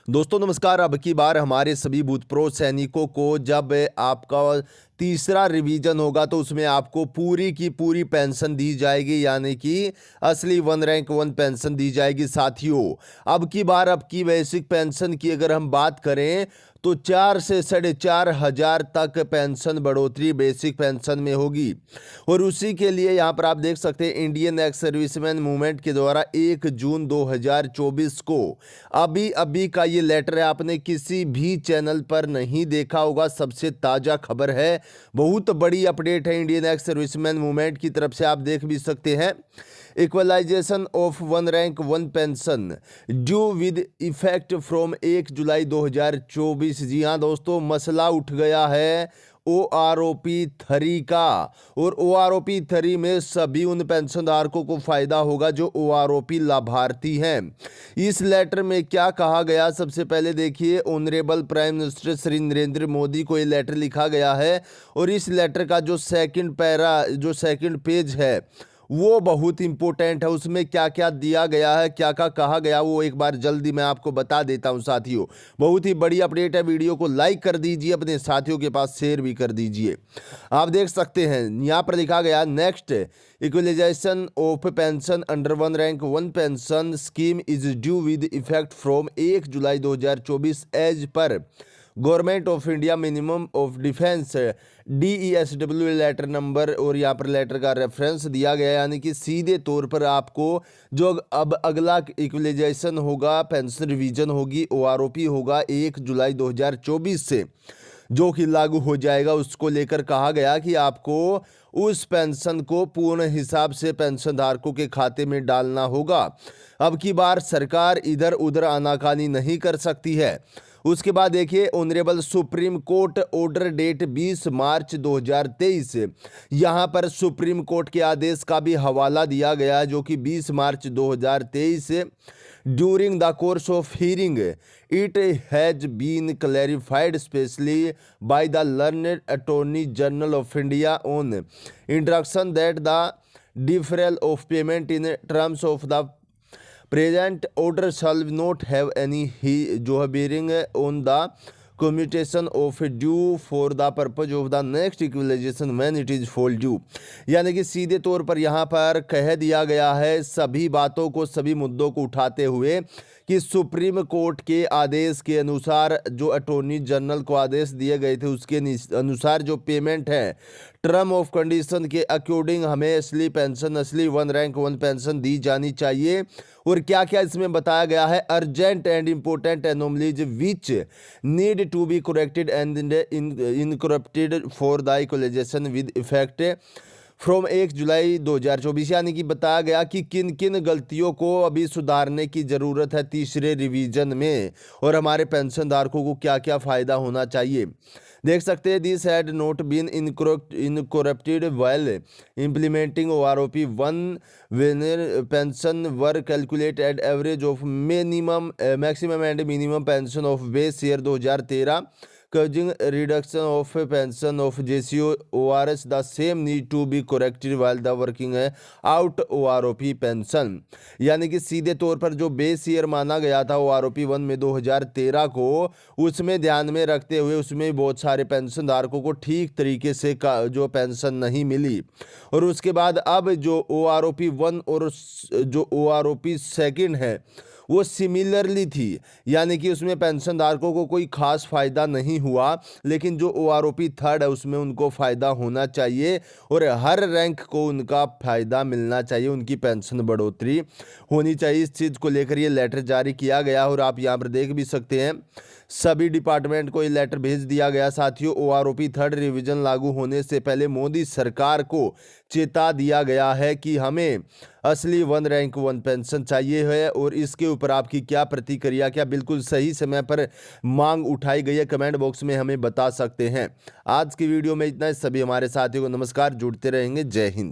दोस्तों नमस्कार। अब की बार हमारे सभी भूतपूर्व सैनिकों को जब आपका तीसरा रिवीजन होगा तो उसमें आपको पूरी की पूरी पेंशन दी जाएगी, यानी कि असली वन रैंक वन पेंशन दी जाएगी। साथियों, अब की बार अब की बेसिक पेंशन की अगर हम बात करें तो 4 से 4,500 तक पेंशन बढ़ोतरी बेसिक पेंशन में होगी। और उसी के लिए यहाँ पर आप देख सकते हैं इंडियन एक्स सर्विसमैन मूवमेंट के द्वारा 1 जून 2024 को अभी अभी का ये लेटर है। आपने किसी भी चैनल पर नहीं देखा होगा, सबसे ताज़ा खबर है, बहुत बड़ी अपडेट है इंडियन एक्स सर्विसमैन मूवमेंट की तरफ से, आप देख भी सकते हैं। Equalization of one rank one pension due with effect from 1 जुलाई 2024। जी हाँ दोस्तों, मसला उठ गया है OROP 3 का। और OROP 3 में सभी उन पेंशनधारकों को फायदा होगा जो OROP लाभार्थी हैं। इस लेटर में क्या कहा गया, सबसे पहले देखिए, honourable prime minister Shri Narendra Modi को ये लेटर लिखा गया है। और इस लेटर का जो सेकंड पेज है वो बहुत इंपॉर्टेंट है। उसमें क्या क्या दिया गया है, क्या क्या कहा गया, वो एक बार जल्दी मैं आपको बता देता हूं। साथियों, बहुत ही बड़ी अपडेट है, वीडियो को लाइक कर दीजिए, अपने साथियों के पास शेयर भी कर दीजिए। आप देख सकते हैं यहाँ पर लिखा गया, next equalization of pension under one rank one pension scheme is due with effect from 1 July 2024 as per government of India minimum of defence DESW letter number. और यहाँ पर लेटर का रेफरेंस दिया गया, यानी कि सीधे तौर पर आपको जो अब अगला इक्वलाइजेशन होगा, पेंशन रिवीजन होगी, OROP होगा 1 जुलाई 2024 से जो कि लागू हो जाएगा, उसको लेकर कहा गया कि आपको उस पेंशन को पूर्ण हिसाब से पेंशनधारकों के खाते में डालना होगा। अब की बार सरकार इधर उधर आनाकानी नहीं कर सकती है। उसके बाद देखिए, honourable Supreme Court order date 20 मार्च 2023। यहाँ पर सुप्रीम कोर्ट के आदेश का भी हवाला दिया गया है जो कि 20 मार्च 2023। During the course of hearing it has been clarified specially by the learned attorney general of India on instruction that the deferral of payment in terms of the present order shall not have any bearing on the commutation of due for the purpose of the next equalization when it is fall due। यानी कि सीधे तौर पर यहाँ पर कह दिया गया है सभी बातों को, सभी मुद्दों को उठाते हुए कि सुप्रीम कोर्ट के आदेश के अनुसार, जो अटॉर्नी जनरल को आदेश दिए गए थे उसके अनुसार जो पेमेंट है टर्म ऑफ कंडीशन के अकॉर्डिंग हमें असली पेंशन, असली वन रैंक वन पेंशन दी जानी चाहिए। और क्या क्या इसमें बताया गया है, urgent and important anomalies which need to be corrected and incorporated for the equalisation with effect from 1 जुलाई 2024। यानी कि बताया गया कि किन किन गलतियों को अभी सुधारने की ज़रूरत है तीसरे रिवीजन में, और हमारे पेंशनधारकों को क्या क्या फ़ायदा होना चाहिए। देख सकते हैं, this had not been incorporated while implementing OROP 1 वेनर pension were calculate at average of maximum and minimum pension of base year 2013 causing reduction of pension of JCO ORS the same need to be corrected while the working out OROP pension। यानी कि सीधे तौर पर जो base year माना गया था OROP 1 में 2013 को, उसमें ध्यान में रखते हुए उसमें बहुत सारे पेंशनधारकों को ठीक तरीके से जो पेंशन नहीं मिली। और उसके बाद अब जो OROP 1 और जो OROP 2 है वो सिमिलरली थी, यानी कि उसमें पेंशनधारकों को कोई खास फ़ायदा नहीं हुआ, लेकिन जो OROP 3 है उसमें उनको फ़ायदा होना चाहिए और हर रैंक को उनका फ़ायदा मिलना चाहिए, उनकी पेंशन बढ़ोतरी होनी चाहिए। इस चीज़ को लेकर ये लेटर जारी किया गया और आप यहाँ पर देख भी सकते हैं सभी डिपार्टमेंट को ये लेटर भेज दिया गया। साथियों, OROP 3 रिवीजन लागू होने से पहले मोदी सरकार को चेता दिया गया है कि हमें असली वन रैंक वन पेंशन चाहिए है। और इसके ऊपर आपकी क्या प्रतिक्रिया, क्या बिल्कुल सही समय पर मांग उठाई गई है, कमेंट बॉक्स में हमें बता सकते हैं। आज की वीडियो में इतना ही। सभी हमारे साथियों को नमस्कार, जुड़ते रहेंगे। जय हिंद।